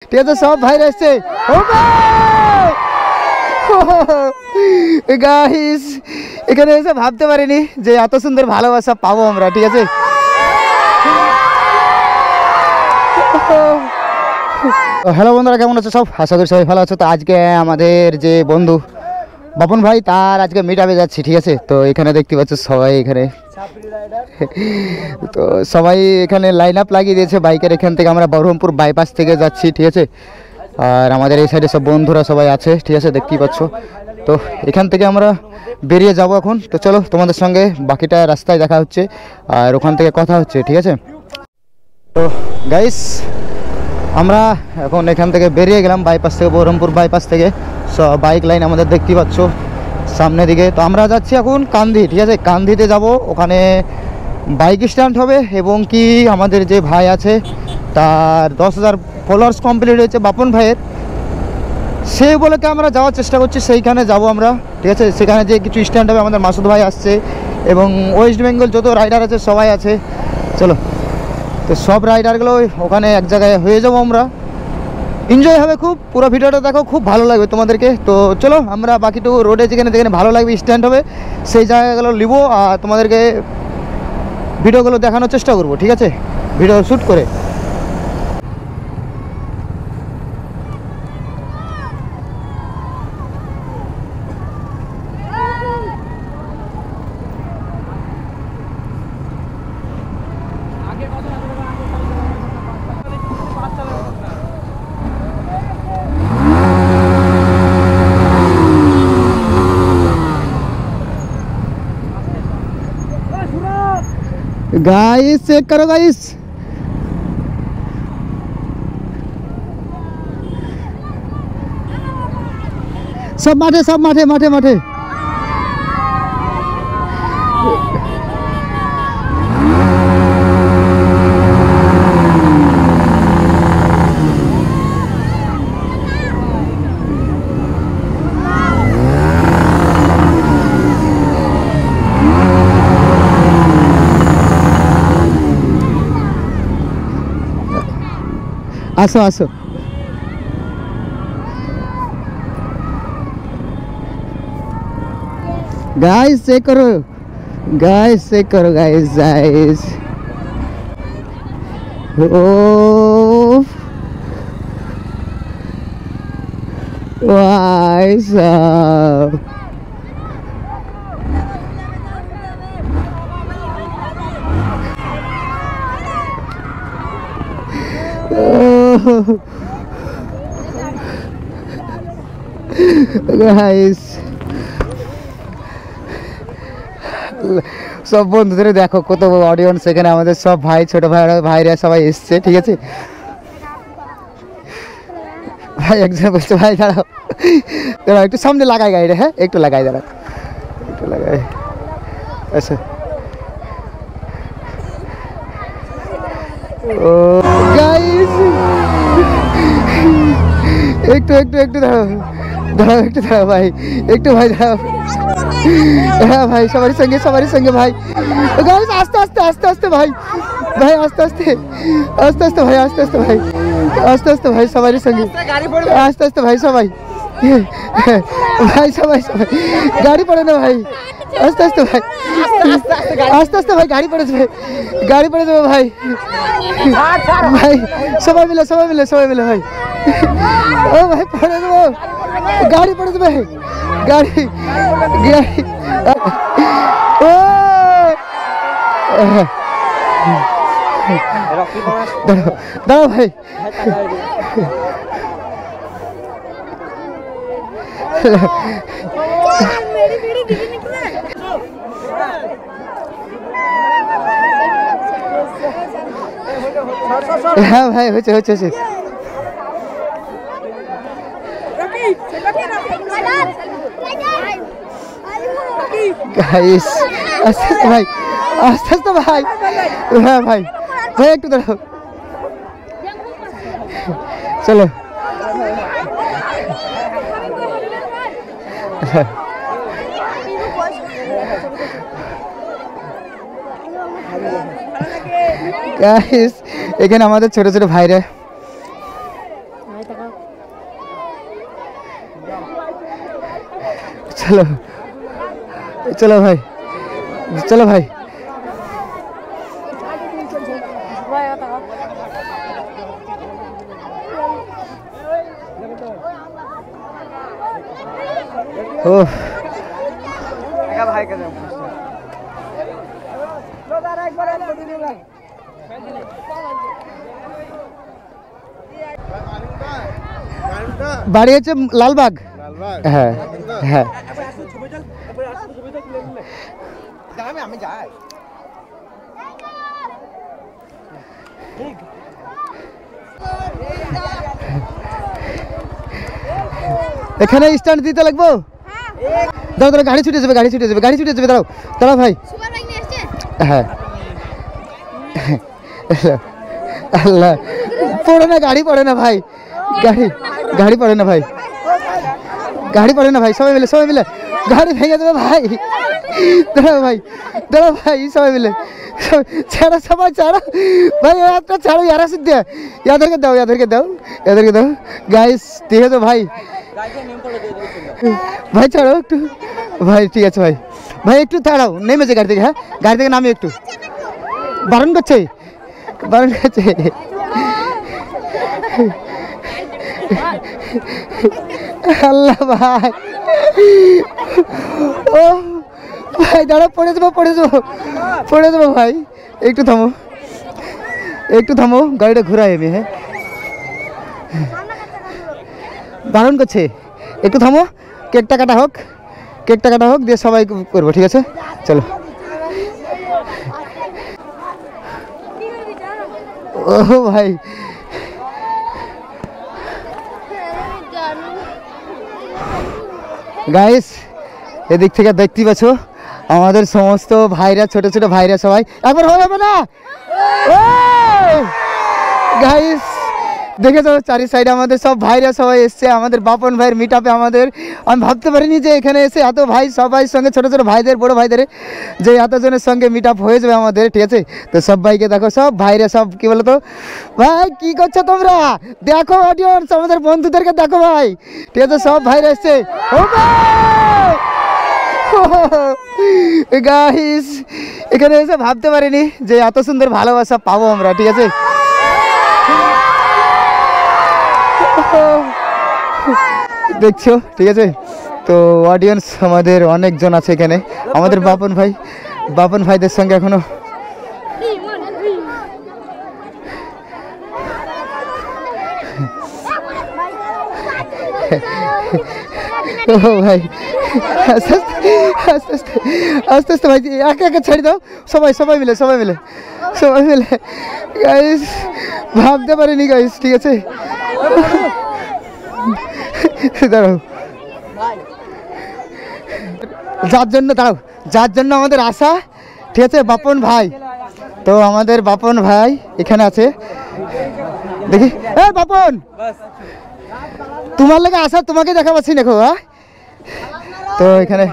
ঠিক আছে সব ভাইরা এসছে গাইস, এখানে এসে ভাবতে পারিনি যে এত সুন্দর ভালোবাসা পাবো আমরা। ঠিক আছে, হ্যালো বন্ধুরা, কেমন আছো সব? আশা করি সবাই ভালো আছো। তো আজকে আমাদের যে বন্ধু বাপন ভাই, তার আজকে মিট আপে যাচ্ছি। ঠিক আছে, তো এখানে দেখতে পাচ্ছ সবাই, এখানে তো সবাই এখানে লাইন আপ লাগিয়ে দিয়েছে বাইকের। এখান থেকে আমরা বহরমপুর বাইপাস থেকে যাচ্ছি। ঠিক আছে, আর আমাদের এই সাইডে সব বন্ধুরা সবাই আছে। ঠিক আছে, দেখতেই পাচ্ছ। তো এখান থেকে আমরা বেরিয়ে যাব এখন। তো চলো, তোমাদের সঙ্গে বাকিটা রাস্তায় দেখা হচ্ছে আর ওখান থেকে কথা হচ্ছে। ঠিক আছে, তো গাইস আমরা এখন এখান থেকে বেরিয়ে গেলাম বাইপাস থেকে, বহরমপুর বাইপাস থেকে। সব বাইক লাইন আমাদের দেখতেই পাচ্ছ সামনের দিকে। তো আমরা যাচ্ছি এখন কান্ধি। ঠিক আছে, কান্ধিতে যাব, ওখানে বাইক স্ট্যান্ড হবে এবং কি আমাদের যে ভাই আছে তার 10,000 ফলোয়ার্স কমপ্লিট হয়েছে বাপন ভাইয়ের, সেই বলে আমরা যাওয়ার চেষ্টা করছি, সেইখানে যাব আমরা। ঠিক আছে, সেখানে যে কিছু স্ট্যান্ড হবে, আমাদের মাসুদ ভাই আসছে এবং ওয়েস্ট বেঙ্গল যত রাইডার আছে সবাই আছে। চলো, তো সব রাইডারগুলো ওখানে এক জায়গায় হয়ে যাবো আমরা, এনজয় হবে খুব। পুরো ভিডিওটা দেখো, খুব ভালো লাগবে তোমাদেরকে। তো চলো, আমরা বাকিটুকু রোডে যেখানে যেখানে ভালো লাগবে স্ট্যান্ড হবে সেই জায়গাগুলো নিব আর তোমাদেরকে ভিডিওগুলো দেখানোর চেষ্টা করব। ঠিক আছে, ভিডিও শ্যুট করে। गाइस चेक करो गाइस, सब माठे सब माठे माठे माठे। आसो आसो, गाइस चेक करो, गाइस चेक करो, गाइस गाइस। ओ भाई साहब, গাইস সব বন্ধুদের দেখো কত অডিয়েন্স এখানে, আমাদের সব ভাই, ছোট ভাইরা সবাই এসছে। ঠিক আছে ভাই, একজন বলছে ভাই দাঁড়াও দাঁড়াও, একটু সামনে লাগাই গাড়িটা। হ্যাঁ, একটু লাগাই, দাঁড়াও একটু লাগাই। আচ্ছা, ও গাইস একটু একটু একটু দাঁড়াও দাঁড়াও, একটু দাঁড়াও ভাই, একটু ভাই দাঁড়াও। হ্যাঁ ভাই, সবারই সঙ্গে ভাই। গাইস আস্তে আস্তে আস্তে আস্তে ভাই, ভাই আস্তে আস্তে আস্তে আস্তে ভাই, আস্তে আস্তে ভাই, আস্তে আস্তে ভাই, সবারই সঙ্গে আস্তে আস্তে ভাই, সবাই ভাই, সবাই সবাই গাড়ি পড়ে না ভাই, আস্তে আস্তে ভাই, আস্তে আস্তে ভাই, গাড়ি পড়ে যাবে, গাড়ি পড়ে যাবে ভাই, ভাই সবাই মিলে ভাই। ও ভাই পড়ে যাবো, গাড়ি পড়ে যাবে, গাড়ি গাড়ি। ও দাঁড়াও ভাই, হ্যাঁ ভাই, হচ্ছে হচ্ছে হচ্ছে। গাইস আস্তে আস্তে ভাই, আস্তে আস্তে ভাই। হ্যাঁ ভাই, ভাই একটু দাঁড়াও, চলো। গাইস এখানে আমাদের ছোট ছোট ভাইরা चलो चलो भाई, चलो भाई। ओह বাড়ি হচ্ছে লালবাগ। হ্যাঁ হ্যাঁ এখানে স্ট্যান্ড দিতে লাগবো। দাঁড়াও দাঁড়াও, গাড়ি ছুটে যাবে, গাড়ি ছুটে যাবে, গাড়ি ছুটে যাবে। দাঁড়াও দাঁড়াও ভাই। হ্যাঁ আল্লাহ, পড়ে না, গাড়ি পড়ে না ভাই, গাড়ি গাড়ি পড়ে না ভাই, গাড়ি পড়ে না ভাই। সবাই মিলে, সবাই মিলে, গাড়ি ভেঙে দেবে ভাই। দাঁড়াও ভাই, দাঁড়াও ভাই, সবাই মিলে ছাড়া, সবাই ছাড়া ভাই, একটা ছাড়ো, ইয়ারা সিদ্ধে ইয়াদেরকে দাও, ইয়াদেরকে দাও, ইয়াদেরকে দাও। গাইস ঠিক আছে ভাই, ভাই ছাড়ো একটু ভাই। ঠিক আছে ভাই, ভাই একটু দাঁড়াও, নেমেছে গাড়ি থেকে। হ্যাঁ গাড়ি থেকে নামি, একটু বারণ করছে, বারণ করছে। আল্লাহ ভাই, ও ভাই দাঁড়াও, পড়ে যাবো, পড়ে যাবো, পড়ে যাবো ভাই। একটু থামো, একটু থামো, গাড়িটা ঘুরাই আমি। হ্যাঁ বারণ করছে, একটু থামো। কেকটা কাটা হোক, কেকটা কাটা হোক, দিয়ে সবাই করবো। ঠিক আছে চলো। ও ভাই, গাইস এদিক থেকে দেখতে পাচ্ছ আমাদের সমস্ত ভাইরা, ছোট ছোট ভাইরা সবাই। একবার হয়ে যাবে না গাইস, দেখেছো চারি সাইডে আমাদের সব ভাইরা সবাই এসছে আমাদের বাপন ভাইয়ের মিট আপে। আমাদের আমি ভাবতে পারিনি যে এখানে এসে এত ভাই, সবাই সঙ্গে ছোটো ছোটো ভাইদের, বড়ো ভাইদের, যে এতজনের সঙ্গে মিট আপ হয়ে যাবে আমাদের। ঠিক আছে, তো সব ভাইকে দেখো, সব ভাইরা সব কি বলো তো ভাই, কি করছো তোমরা? দেখো অডিয়েন্স, আমাদের বন্ধুদেরকে দেখো ভাই। ঠিক আছে, সব ভাইরা এসছে। গাইস এখানে এসে ভাবতে পারিনি যে এত সুন্দর ভালোবাসা পাবো আমরা। ঠিক আছে, দেখছো ঠিক আছে। তো অডিয়েন্স আমাদের অনেকজন আছে এখানে, আমাদের বাপন ভাই, বাপন ভাইদের সঙ্গে এখনো ও ভাই, আস্তে আস্তে আস্তে আস্তে আস্তে ভাই, একে একে ছেড়ে দাও। সবাই সবাই মিলে, সবাই মিলে, সবাই মিলে। গাইস ভাবতে পারিনি গাইস। ঠিক আছে দাঁড়াও, যার জন্য, দাঁড়াও, যার জন্য আমাদের আশা। ঠিক আছে, বাপন ভাই। তো আমাদের বাপন ভাই এখানে আছে, দেখি। হ্যাঁ বাপন, তোমার লেগে আসা, তোমাকে দেখা পাচ্ছি দেখো। হ্যাঁ তো এখানে